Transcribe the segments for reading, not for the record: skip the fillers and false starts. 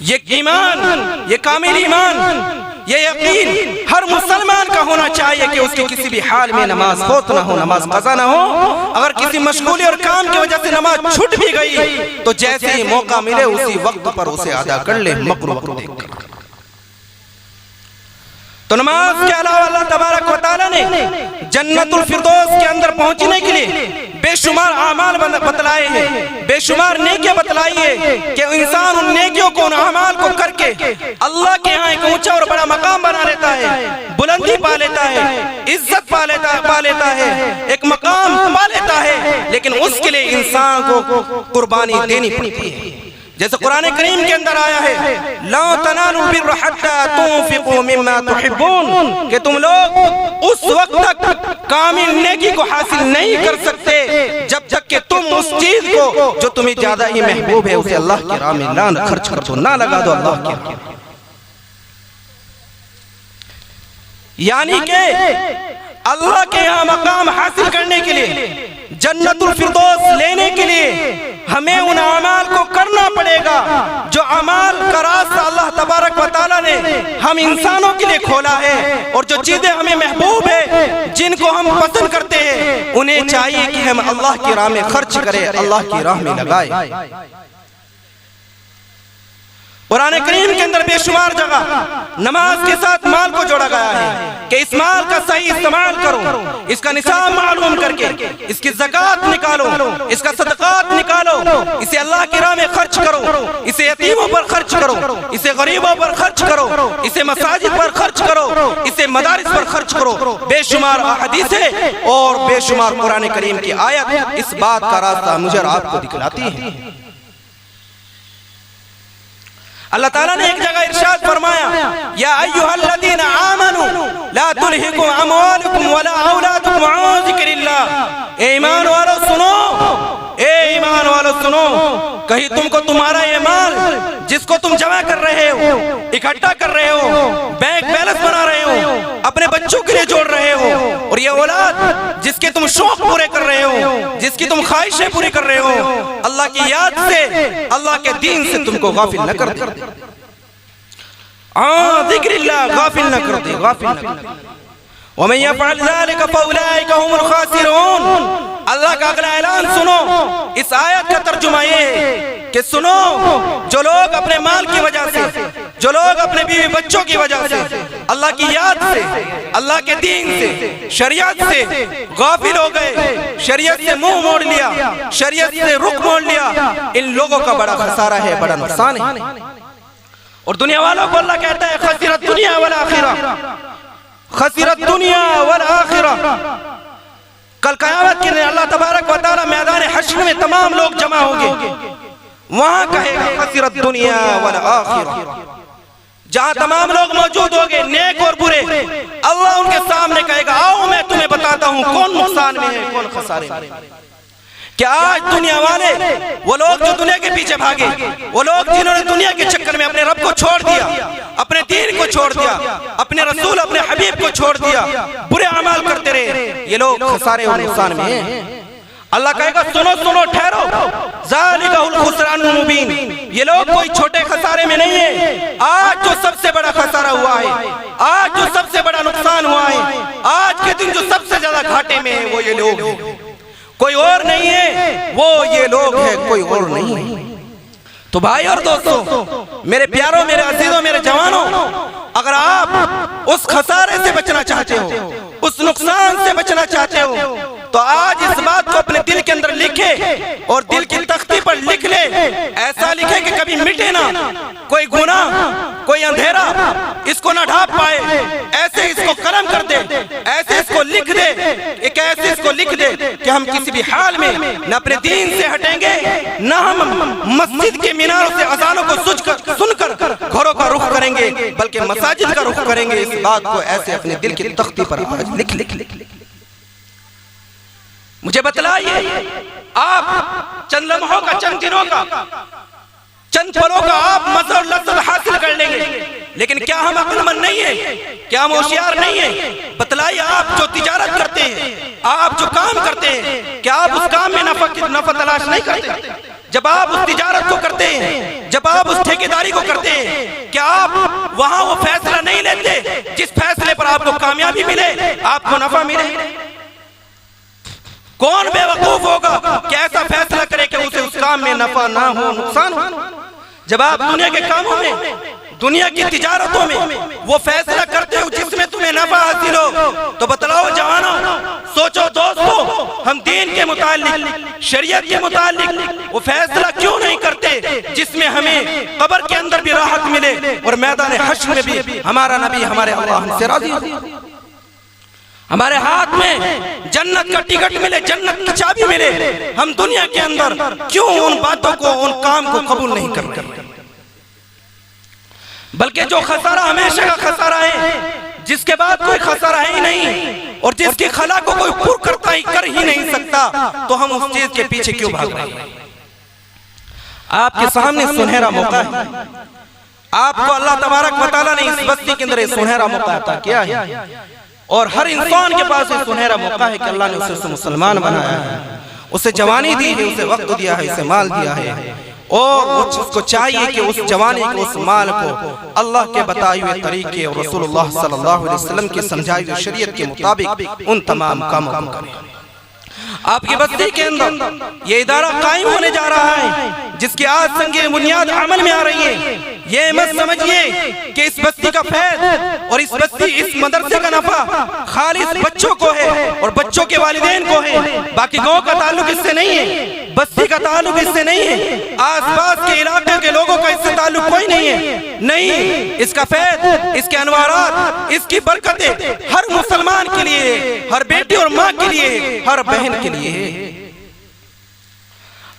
ये ईमान, ये कामिल ईमान, ये यकीन हर मुसलमान का होना चाहिए कि उसकी किसी भी हाल में नमाज फौत ना हो, नमाज कज़ा ना हो। अगर किसी मशगूली और काम की वजह से नमाज छूट भी गई तो जैसे ही मौका मिले उसी वक्त पर उसे अदा कर ले, मकरूह वक्त देखकर। तो नमाज के अलावा अल्लाह तबारक व तआला ने जन्नतुल फिरदौस के अंदर पहुंचने के लिए बेशुमार आमाल बतलाए हैं, बेशुमार नेकियां बतलाई है कि इंसान उन नेकियों को, उन आमाल को करके अल्लाह के यहाँ एक ऊंचा और बड़ा मकाम बना लेता है, बुलंदी पा लेता है, इज्जत पा लेता है, एक मकाम पा लेता है। लेकिन उसके लिए इंसान को कुर्बानी देनी पड़ती है। जैसे कुरान करीम के अंदर आया है, ला तनालुल बिर्रा हत्ता तुनफिकू मिम्मा तुहिब्बून, कि तुम लोग उस वक्त तक कामिल नेकी को हासिल नहीं कर सकते जब तक कि तुम उस चीज को जो तुम्हें ज्यादा ही महबूब है उसे अल्लाह की राह में ना खर्च कर दो, ना लगा दो अल्लाह की राह में। यानी कि अल्लाह के यहाँ मकाम हासिल करने के लिए, जन्नतुल फिरदौस लेने के लिए हमें उन अमाल को करना पड़ेगा जो अमाल का रास्ता अल्लाह तबारक व तआला ने हम इंसानों के लिए खोला है। और जो चीजें हमें महबूब है, जिनको हम पसंद करते हैं, उन्हें चाहिए कि हम अल्लाह की राह में खर्च करें, अल्लाह की राह में लगाएं। कुरान करीम के अंदर बेशुमार जगह नमाज के साथ माल को जोड़ा गया है कि इस माल का सही इस्तेमाल करो, इसका निसाब मालूम करके इसकी ज़कात निकालो, इसका सदक़ात निकालो, इसे अल्लाह की राह में खर्च करो, इसे यतीमों पर खर्च करो, इसे गरीबों पर खर्च करो, इसे मसाजिद पर खर्च करो, इसे मदारिस पर खर्च करो। बेशुमार हदीसें और बेशुमार कुरान करीम की आयत इस बात का रास्ता मुझे और आपको दिखलाती है। अल्लाह ताला ने एक जगह इरशाद फरमाया, या अय्युहल्लज़ीना आमनू ला तुल्हिकुम अमवालुकुम वला औलादुकुम अन ज़िक्रिल्लाह। ए ईमान वालों सुनो, ए ईमान वालों सुनो, कहीं तुमको तुम्हारा ये माल जिसको तुम जमा कर रहे हो, इकट्ठा कर रहे हो, बैंक बैलेंस बना रहे हो, अपने बच्चों के लिए जोड़ रहे हो, और ये औलाद जिसके तुम शौक पूरे कर रहे हो, जिसकी तुम ख्वाहिशें पूरी कर रहे हो, अल्लाह की याद से, अल्लाह के दीन से तुमको गाफिल न कर दे, ज़िक्रिल्लाह गाफिल न कर दे, गाफिल न कर दे। वमन यफ़अल ज़ालिका फ़उलाइका हुमुल ख़ासिरून। अल्लाह का अगला ऐलान सुनो। इस आयत का तर्जुमा ये कि सुनो, जो लोग अपने माल की वजह से, जो लोग अपने बीवी बच्चों की वजह से, अल्लाह की याद से, अल्लाह के दीन से, शरीयत से गाफिल हो गए, शरीयत से मुंह मोड़ लिया, शरीयत से रुख मोड़ लिया, इन लोगों का बड़ा खसारा है, बड़ा नुकसान है। और दुनिया वालों को अल्लाह कहता है खसिरत दुनिया वल आखिरा, खसिरत दुनिया वल आखिरा। कल क़यामत के दिन अल्लाह तबारक व तआला मैदान हश्र में तमाम लोग जमा होंगे, वहां कहेगा खसिरत दुनिया वल आखिरा। जहां तमाम लोग मौजूद होंगे, नेक और बुरे, अल्लाह उनके सामने कहेगा, आओ मैं तुम्हें बताता हूं कौन नुकसान में है, कौन खसारे में है। क्या आज दुनिया वाले, वो लोग जो दुनिया के पीछे भागे, वो लोग जिन्होंने दुनिया के चक्कर में अपने रब को छोड़ दिया, अपने दीन को छोड़ दिया, अपने रसूल, अपने हबीब को छोड़ दिया, बुरे अमाल करते रहे, ये लोग खसारे और नुकसान में हैं। अल्लाह कहेगा सुनो सुनो, ठहरो, ज़ालिकुल खुसरानुल मुबीन। ये लोग कोई छोटे खसारे में नहीं है। आज जो सबसे बड़ा खसारा हुआ है, आज जो सबसे बड़ा नुकसान हुआ है, आज के दिन जो सबसे ज्यादा घाटे में है, वो ये लोग हैं, कोई और नहीं है, वो ये लोग हैं, कोई और नहीं है। तो भाई और दोस्तों, मेरे प्यारों, मेरे अजीजों, मेरे जवानों, अगर आप उस खसारे से बचना चाहते हो, उस नुकसान से बचना चाहते हो, तो आज इस बात को अपने दिल के अंदर लिखे और दिल की तख्ती पर लिख ले। ऐसा लिखे कि कभी मिटे ना, कोई गुनाह, कोई अंधेरा इसको ना ढांप पाए। ऐसे इसको कलम कर दे, ऐसे इसको लिख दे, एक ऐसे इसको लिख दे कि हम किसी भी हाल में न अपने दीन से हटेंगे, न हम मस्जिद के मीनारों से अज़ानों को सुनकर घरों का रुख करेंगे, बल्कि मसाजिद का रुख करेंगे। इस बात को ऐसे अपने दिल की तख्ती पर लिख लिख लिख लिख। मुझे बतलाइए, आप चंद लम्हों का, चंद दिनों का, चंद पलों का आप मज़ा और लज़्ज़त हासिल कर लेंगे, लेकिन क्या हम अक्लमंद नहीं है? क्या हम होशियार नहीं है? बतलाइए, आप जो तिजारत करते हैं, आप जो काम करते हैं, क्या आप उस काम में नफा तलाश नहीं करते? जब आप उस तिजारत को करते हैं, जब आप उस ठेकेदारी को करते हैं, क्या आप वहां वो फैसला नहीं लेते जिस फैसले पर आपको कामयाबी मिले, आपको नफा मिले? कौन बेवकूफ होगा कि ऐसा फैसला करे कि उसे उस काम में नफा ना हो, नुकसान हो? जब आप दुनिया के कामों में, दुनिया की तिजारतों में वो फैसला करते हो जिसमें तुम्हें नफा हासिल हो, तो बतलाओ जवानों, सोचो दोस्तों, हम दीन के मुतालिक, शरीयत के मुतालिक वो फैसला क्यों नहीं करते जिसमें हमें कब्र के अंदर भी राहत मिले और मैदान हश्र में भी हमारा नबी, हमारे अल्लाह हमसे राजी हो, हमारे हाथ में जन्नत का टिकट मिले, जन्नत की चाबी मिले। हम दुनिया के अंदर क्यों उन बातों को, उन काम को कबूल नहीं करते? बल्कि जो खसारा हमेशा का खसारा है, जिसके बाद कोई खसारा है ही नहीं और जिसकी खला को कोई पूरा करता ही कर ही नहीं सकता, तो हम उस चीज के पीछे क्यों भाग रहे हैं? आपके सामने सुनहरा मौका है, आपको अल्लाह तबारक व तआला ने इस बस्ती के अंदर सुनहरा मौका अता किया है और हर इंसान के पास एक सुनहरा मौका है कि अल्लाह ने उसे मुसलमान बनाया है, उसे जवानी दी है, उसे वक्त दिया है, उसे माल दिया है और उसको चाहिए कि उस जवानी को, उस माल को अल्लाह के बताए हुए तरीके और रसूलुल्लाह सल्लल्लाहु अलैहि वसल्लम की समझाई हुई शरीयत के मुताबिक उन तमाम कामों को करें। आपकी बस्ती के अंदर ये इदारा कायम होने जा रहा है जिसकी आज संगे बुनियाद अमल में आ रही है। ये मत समझिए कि इस बस्ती का फैज़ और इस बस्ती, इस मदरसे का नफा खाली बच्चों को है और बच्चों के वालिदैन को है, बाकी गांव का ताल्लुक इससे नहीं है, बस्ती का ताल्लुक इससे नहीं है, आसपास के इलाके के लोगों का इससे ताल्लुक कोई नहीं है। नहीं, इसका फैज़, इसके अनवारात, इसकी बरकतें हर मुसलमान के लिए, हर बेटी और माँ के लिए, हर बहन के लिए है।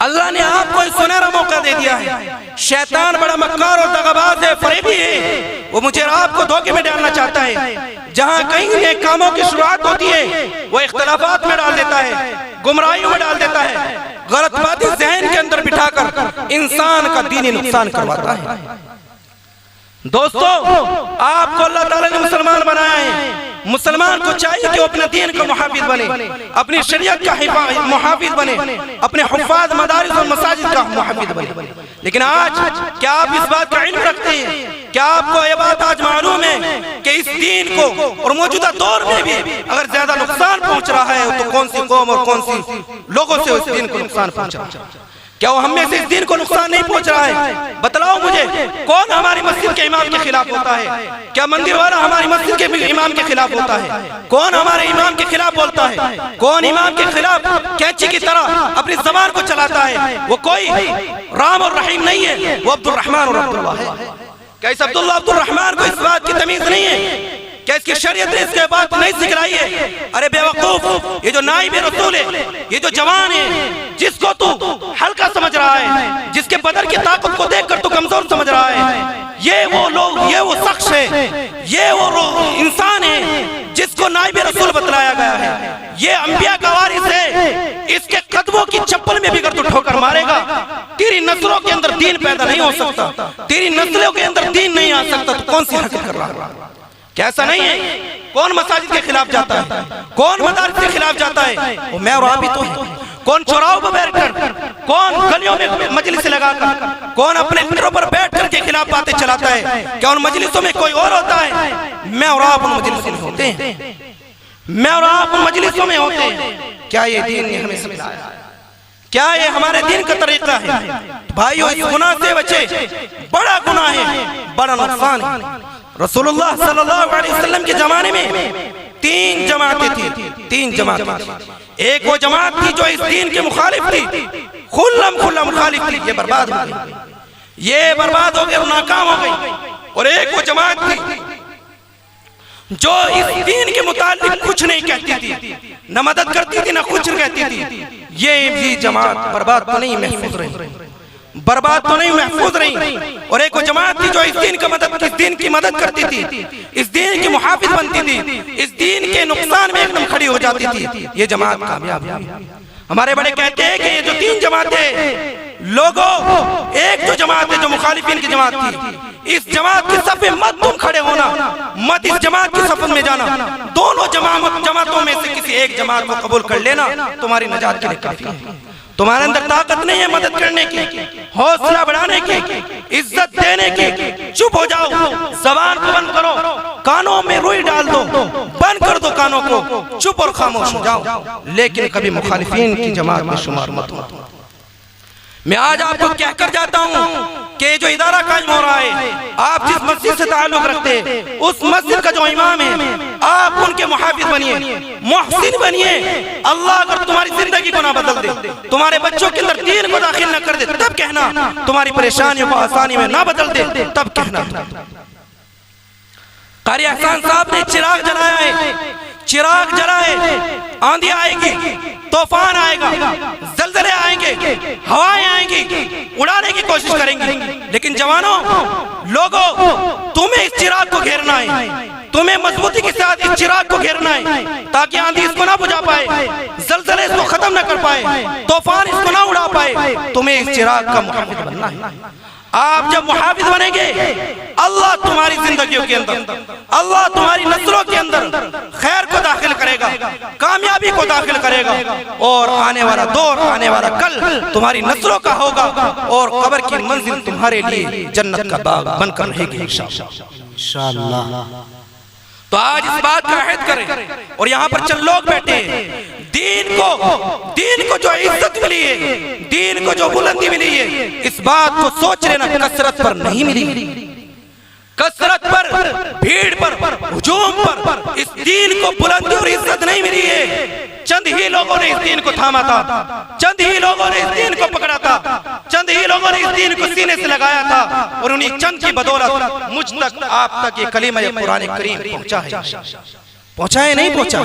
अल्लाह ने आपको एक सुनहरा मौका दे दिया है। शैतान बड़ा मक्कार और दगाबाज है, फरेबी है, वो मुझे आपको धोखे में डालना चाहता है। जहां कहीं नेक कामों की शुरुआत होती है वो इख्तलाफात में डाल देता है, गुमराहियों में डाल देता है, गलतबाती ज़हन के अंदर बिठाकर इंसान का दीनी नुकसान करवाता है। दोस्तों, आपको अल्लाह ताला ने मुसलमान बनाया है। मुसलमान को चाहिए कि वो अपने दीन का मुहाफिज बने, अपनी शरीयत का मुहाफिज बने, अपने हुफ़ाज़ मदारिस और मसाजिद का मुहाफिज बने। लेकिन आज क्या आप इस बात का इल्म रखते हैं? क्या आपको ये बात आज मालूम है कि इस दीन को और मौजूदा दौर में भी अगर ज्यादा नुकसान पहुंच रहा है तो कौन सी कौम और कौन सी लोगों से इस दीन को नुकसान पहुंच रहा है? क्या वो हमें से इस दीन को नुकसान नहीं पहुंच रहा है? बतलाओ मुझे, कौन हमारी मस्जिद के इमाम के खिलाफ होता है? क्या मंदिर वाला हमारी मस्जिद के इमाम के खिलाफ होता है? कौन हमारे इमाम के खिलाफ बोलता है? कौन इमाम के खिलाफ कैंची की तरह अपनी जबान को चलाता है? वो कोई राम और रहीम नहीं है, वो अब्दुल रहमान और अब्दुल्लाह है। क्या इस अब्दुल्लाह अब्दुल रहमान को इस बात की तमीज नहीं है? क्या इसकी शरीयत ने इसके बात नहीं सिखलाई है? अरे बेवकूफ, ये जो नाइब रसूल है, ये जो जवान है, जिसको तू हल्का समझ रहा है, जिसके बदन की ताकत को देखकर तू कमजोर समझ रहा है, ये वो लोग, ये वो शख्स है, ये वो इंसान है जिसको नाइब रसूल बतलाया गया है। ये अंबिया का वारिस है, इसके कदमों की चप्पल में भी अगर तू ठोकर मारेगा, तेरी नस्लों के अंदर दीन पैदा नहीं हो सकता, तेरी नस्लों के अंदर दीन नहीं आ सकता। तो कौन सी हरकत कर रहा है? कैसा नहीं है? कौन मसाजिद के खिलाफ जाता है? कौन मदारिस के खिलाफ जाता है? वो मैं और आप ही तो है। कौन चौराहों पर बैठकर, कौन गलियों में मजलिस लगाकर, कौन अपने घरों पर बैठकर के खिलाफ बातें चलाता है? क्या उन मजलिसों में कोई और होता है? मैं और आप उन मजलिसों में होते हैं, मैं और आप उन मजलिसों में होते हैं। क्या ये दीन ने हमें सिखाया? क्या ये हमारे दीन का तरीका है? भाइयों, इस गुनाह से बचे, बड़ा गुनाह है, बड़ा नुकसान है। रसूलुल्लाह सल्लल्लाहु अलैहि वसल्लम के जमाने में 3 जमातें थी, 3 जमातें। एक वो जमात थी जो इस दीन के मुखालिफ थी, खुल्ला मुखालिफ थी, ये बर्बाद हो गई, ये बर्बाद हो गई और नाकाम हो गई। और एक वो जमात थी जो इस दीन के मुतालिक कुछ नहीं कहती थी, न मदद करती थी, न कुछ कहती थी। ये भी जमात बर्बाद तो नहीं, महफूज रही, बर्बाद तो नहीं, महफूज रही। और एक वो जमात थी जो इस दीन की मदद करती थी, इस दीन की मुहाफिज बनती थी, इस दीन के नुकसान में एकदम खड़ी हो जाती थी। ये जमात कामयाब हुई। हमारे बड़े कहते हैं कि ये जो 3 जमातें लोगों, एक जो जमात है जो मुखालिफिन की जमात थी, इस जमात की सफ में मत तुम खड़े होना, मत इस जमात की सफ में जाना। दोनों जमातों में से किसी एक जमात को कबूल कर लेना तुम्हारी नजात के लिए काफी है। तुम्हारे अंदर ताकत नहीं है मदद करने की, हौसला बढ़ाने की, इज्जत देने की, चुप हो जाओ, जबान को बंद करो, कानों में रुई डाल दो, बंद कर दो कानों को, चुप और खामोश हो जाओ, लेकिन कभी मुखालिफिन की जमात में शुमार मत हो। मैं आज आपको कहकर जाता हूं कि जो इदारा कायम हो रहा है, आप जिस मस्जिद से ताल्लुक रखते हैं, उस मस्जिद का जो इमाम है, आप उनके मुहाफिज बनिए, मुहसिन बनिए। अल्लाह अगर तुम्हारी जिंदगी को ना बदल दे, तुम्हारे बच्चों के अंदर दीन को दाखिल ना कर दे, तब कहना, तुम्हारी परेशानियों को आसानी में ना बदल दे, तब कहना। कारी अहसान साहब ने चिराग जलाया है, चिराग जलाए, आंधी आएगी, तूफान आएगा, जलजले आएंगे, हवाएं आएंगी, उड़ाने की कोशिश करेंगी, लेकिन जवानों, लोगों, तुम्हें इस चिराग को घेरना है, तुम्हें मजबूती के साथ इस चिराग को घेरना है, ताकि आंधी इसको ना बुझा पाए, जलजले इसको खत्म ना कर पाए, तूफान इसको ना उड़ा पाए। तुम्हें इस चिराग का मुहाफिज बनना है। आप जब मुहाफिज बनेंगे, अल्लाह तुम्हारी जिंदगियों के अंदर, अल्लाह तुम्हारी नस्लों के अंदर खैर को दाखिल करेगा, कामयाबी को दाखिल करेगा, और आने वाला दौर, आने वाला कल तुम्हारी नस्लों का होगा, और कब्र की मंजिल तुम्हारे लिए जन्नत का बाग बनकर रहेगी इंशाअल्लाह। तो आज इस बात का अहद करें, और यहाँ पर चंद लोग बैठे हैं, दीन को जो इज्जत मिली है, दीन को जो बुलंदी मिली है, इस बात को सोच लेना कसरत पर नहीं मिली, कसरत पर, भीड़ पर, हुजूम पर इस दीन को बुलंदी और इज्जत नहीं मिली है। चंद ही लोगों ने इस दीन को थामा था, चंद ही लोगों ने इस दीन को पकड़ा था, चंद ही लोगों ने इस दीन को सीने से लगाया था, और उन्हीं चंद की बदौलत मुझ तक, आप तक ये कलीमा कुरान करीम पहुंचा है, पहुंचा है नहीं पहुंचा।